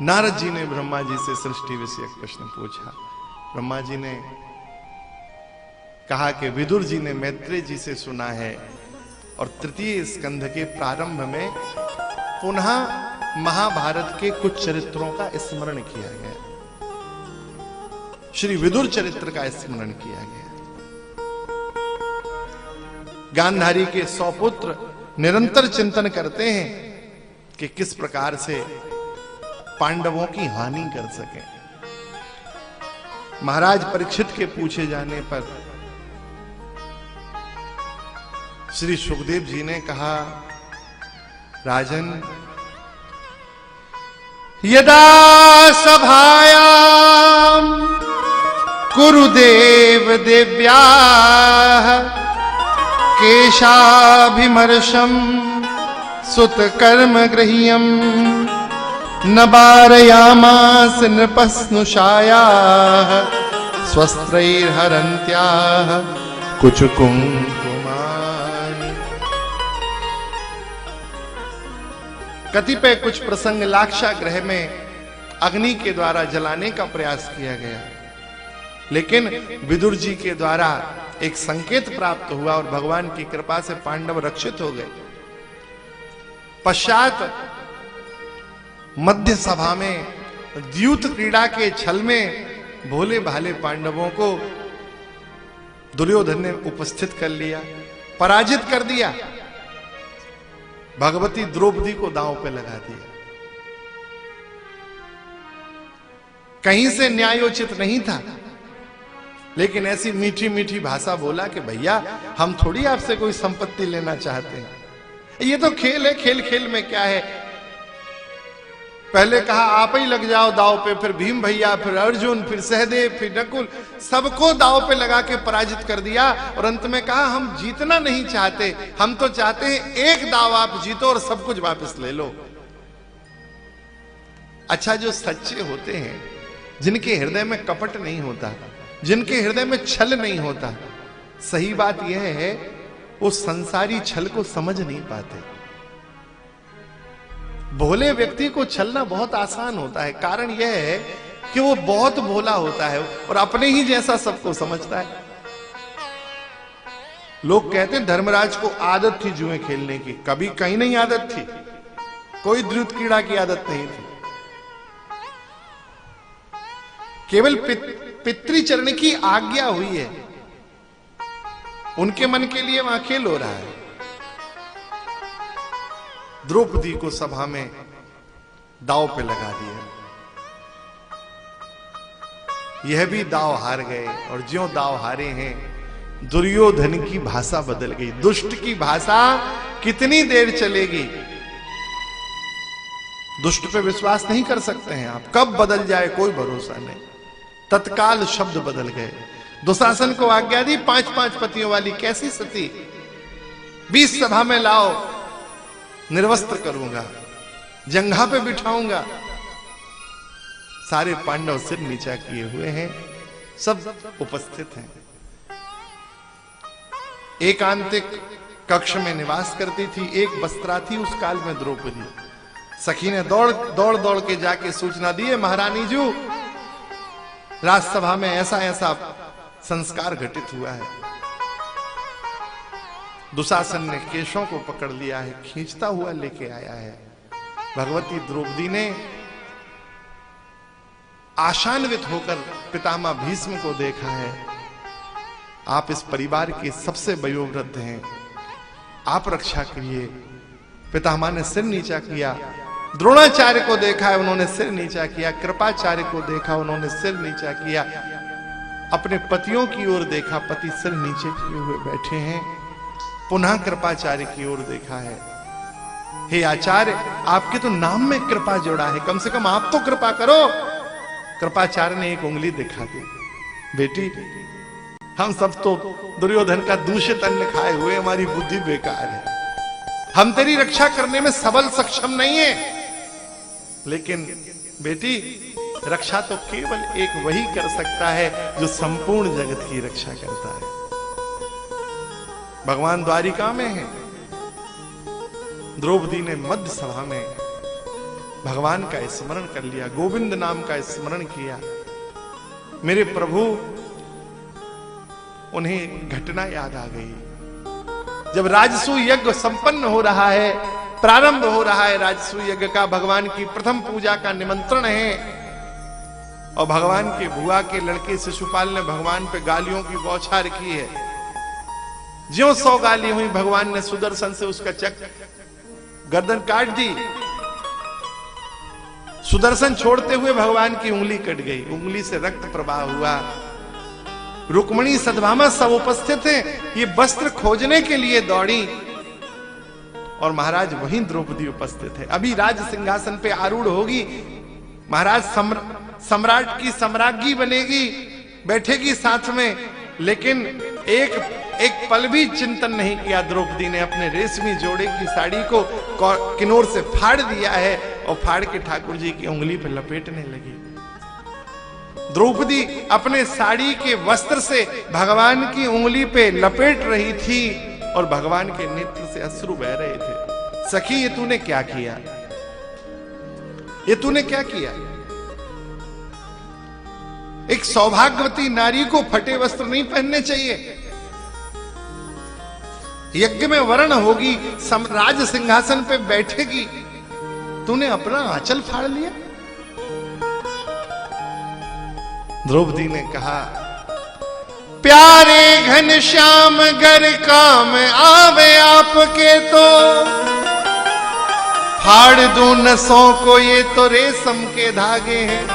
नारद जी ने ब्रह्मा जी से सृष्टि विषयक प्रश्न पूछा। ब्रह्मा जी ने कहा कि विदुर जी ने मैत्रेय जी से सुना है और तृतीय स्कंध के प्रारंभ में पुनः महाभारत के कुछ चरित्रों का स्मरण किया गया। श्री विदुर चरित्र का स्मरण किया गया। गांधारी के 100 पुत्र निरंतर चिंतन करते हैं कि किस प्रकार से पांडवों की हानि कर सके। महाराज परीक्षित के पूछे जाने पर श्री सुखदेव जी ने कहा, राजन, यदा सभायां कुरुदेव देव्याः केशाभिमर्शं सुतकर्म गृह्यं न वारयामास नृपस्नुषायाः स्वस्त्रैर्हरन्त्याः कुचकुंकुमानि। कतिपय कुछ प्रसंग लाक्षागृह में अग्नि के द्वारा जलाने का प्रयास किया गया, लेकिन विदुर जी के द्वारा एक संकेत प्राप्त हुआ और भगवान की कृपा से पांडव रक्षित हो गए। पश्चात मध्य सभा में द्यूत क्रीड़ा के छल में भोले भाले पांडवों को दुर्योधन ने उपस्थित कर लिया, पराजित कर दिया। भगवती द्रौपदी को दांव पे लगा दिया। कहीं से न्यायोचित नहीं था, लेकिन ऐसी मीठी मीठी भाषा बोला कि भैया हम थोड़ी आपसे कोई संपत्ति लेना चाहते हैं, ये तो खेल है, खेल खेल में क्या है। पहले कहा आप ही लग जाओ दाव पे, फिर भीम भैया, फिर अर्जुन, फिर सहदेव, फिर नकुल, सबको दाव पे लगा के पराजित कर दिया और अंत में कहा हम जीतना नहीं चाहते, हम तो चाहते हैं एक दाव आप जीतो और सब कुछ वापस ले लो। अच्छा, जो सच्चे होते हैं, जिनके हृदय में कपट नहीं होता, जिनके हृदय में छल नहीं होता, सही बात यह है वो संसारी छल को समझ नहीं पाते। भोले व्यक्ति को छलना बहुत आसान होता है, कारण यह है कि वो बहुत भोला होता है और अपने ही जैसा सबको समझता है। लोग कहते हैं धर्मराज को आदत थी जुए खेलने की, कभी कहीं नहीं आदत थी, कोई द्रुत क्रीड़ा की आदत नहीं थी, केवल पितृचरण की आज्ञा हुई है, उनके मन के लिए वहां खेल हो रहा है। द्रौपदी को सभा में दांव पे लगा दिया, यह भी दांव हार गए और ज्यों दांव हारे हैं दुर्योधन की भाषा बदल गई। दुष्ट की भाषा कितनी देर चलेगी, दुष्ट पे विश्वास नहीं कर सकते हैं आप, कब बदल जाए कोई भरोसा नहीं। तत्काल शब्द बदल गए। दुशासन को आज्ञा दी 5-5 पतियों वाली कैसी सती 20 सभा में लाओ, निर्वस्त्र करूंगा, जंघा पे बिठाऊंगा। सारे पांडव सिर नीचा किए हुए हैं, सब उपस्थित हैं। एकांतिक कक्ष में निवास करती थी, एक वस्त्रा थी उस काल में द्रौपदी। सखी ने दौड़ दौड़ के जाके सूचना दी है, महारानी जी राजसभा में ऐसा ऐसा संस्कार घटित हुआ है। दुशासन ने केशों को पकड़ लिया है, खींचता हुआ लेके आया है। भगवती द्रौपदी ने आशान्वित होकर पितामह भीष्म को देखा है, आप इस परिवार के सबसे वयोवृद्ध हैं, आप रक्षा करिए। पितामह ने सिर नीचा किया। द्रोणाचार्य को देखा है, उन्होंने सिर नीचा किया। कृपाचार्य को देखा, उन्होंने सिर नीचा किया। अपने पतियों की ओर देखा, पति सिर नीचे किए हुए बैठे हैं। पुनः कृपाचार्य की ओर देखा है, हे आचार्य आपके तो नाम में कृपा जोड़ा है, कम से कम आप तो कृपा करो। कृपाचार्य ने एक उंगली दिखा दी, बेटी हम सब तो दुर्योधन का दूषित अन्न खाए हुए, हमारी बुद्धि बेकार है, हम तेरी रक्षा करने में सबल सक्षम नहीं है, लेकिन बेटी रक्षा तो केवल एक वही कर सकता है जो संपूर्ण जगत की रक्षा करता है। भगवान द्वारिका में है। द्रौपदी ने मध्य सभा में भगवान का स्मरण कर लिया, गोविंद नाम का स्मरण किया। मेरे प्रभु, उन्हें घटना याद आ गई। जब राजसूय यज्ञ संपन्न हो रहा है, प्रारंभ हो रहा है राजसूय यज्ञ का, भगवान की प्रथम पूजा का निमंत्रण है, और भगवान के बुआ के लड़के शिशुपाल ने भगवान पे गालियों की बौछार की है। ज्यों 100 गाली हुई, भगवान ने सुदर्शन से उसका गर्दन काट दी। सुदर्शन छोड़ते हुए भगवान की उंगली कट गई, उंगली से रक्त प्रवाह हुआ। रुक्मिणी सद्भामा सब उपस्थित हैं, ये वस्त्र खोजने के लिए दौड़ी, और महाराज वहीं द्रौपदी उपस्थित है। अभी राज सिंहासन पे आरूढ़ होगी, महाराज सम्राट की सम्राज्ञी बनेगी, बैठेगी साथ में, लेकिन एक पल भी चिंतन नहीं किया द्रौपदी ने। अपने रेशमी जोड़े की साड़ी को किनोर से फाड़ दिया है, और फाड़ के ठाकुर जी की उंगली पर लपेटने लगी। द्रौपदी अपने साड़ी के वस्त्र से भगवान की उंगली पे लपेट रही थी, और भगवान के नेत्र से अश्रु बह रहे थे। सखी, ये तूने क्या किया? ये तूने क्या किया? एक सौभाग्यवती नारी को फटे वस्त्र नहीं पहनने चाहिए। यज्ञ में वर्ण होगी, राज सिंहासन पे बैठेगी, तूने अपना आंचल फाड़ लिया। द्रौपदी ने कहा, प्यारे घनश्याम गर काम आवे आपके तो फाड़ दूं नसों को, ये तो रेशम के धागे हैं,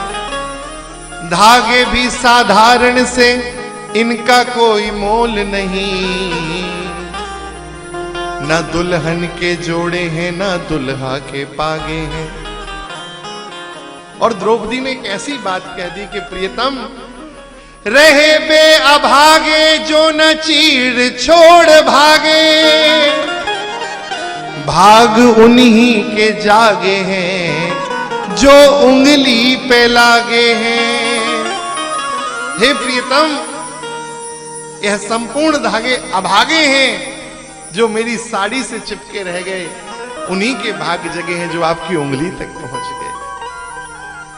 धागे भी साधारण से इनका कोई मोल नहीं, ना दुल्हन के जोड़े हैं ना दुल्हा के पागे हैं। और द्रौपदी ने एक ऐसी बात कह दी कि प्रियतम, रहे बे अभागे जो न चीर छोड़ भागे, भाग उन्हीं के जागे हैं जो उंगली पे लागे हैं। हे प्रियतम, यह संपूर्ण धागे अभागे हैं जो मेरी साड़ी से चिपके रह गए, उन्हीं के भाग जगे हैं जो आपकी उंगली तक पहुंच गए।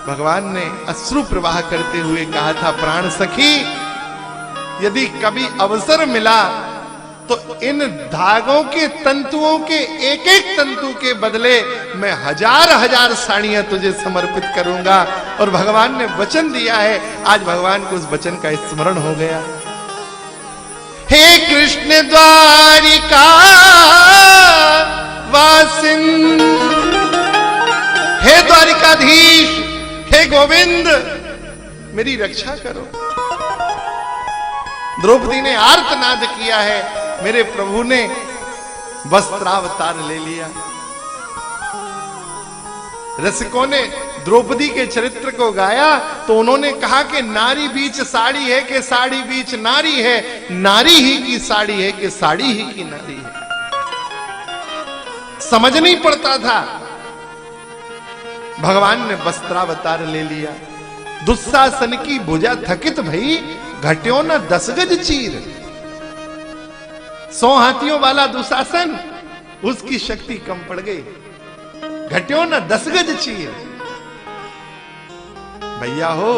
भगवान ने अश्रु प्रवाह करते हुए कहा था, प्राण सखी, यदि कभी अवसर मिला तो इन धागों के तंतुओं के एक एक तंतु के बदले मैं 1000 साड़ियां तुझे समर्पित करूंगा। और भगवान ने वचन दिया है, आज भगवान को उस वचन का स्मरण हो गया। हे कृष्ण द्वारिका वासिन, हे द्वारिकाधीश, हे गोविंद, मेरी रक्षा करो। द्रौपदी ने आर्तनाद किया है, मेरे प्रभु ने वस्त्रावतार ले लिया। रसिकों ने द्रौपदी के चरित्र को गाया तो उन्होंने कहा कि नारी बीच साड़ी है कि साड़ी बीच नारी है, नारी ही की साड़ी है कि साड़ी ही की नारी है। समझ नहीं पड़ता था। भगवान ने वस्त्रावतार ले लिया। दुस्शासन की भुजा थकित भई, घट्यो न 10 गज चीर। 100 हाथियों वाला दुशासन, उसकी शक्ति कम पड़ गई, घट्यो न 10 गज चीर। भैया हो,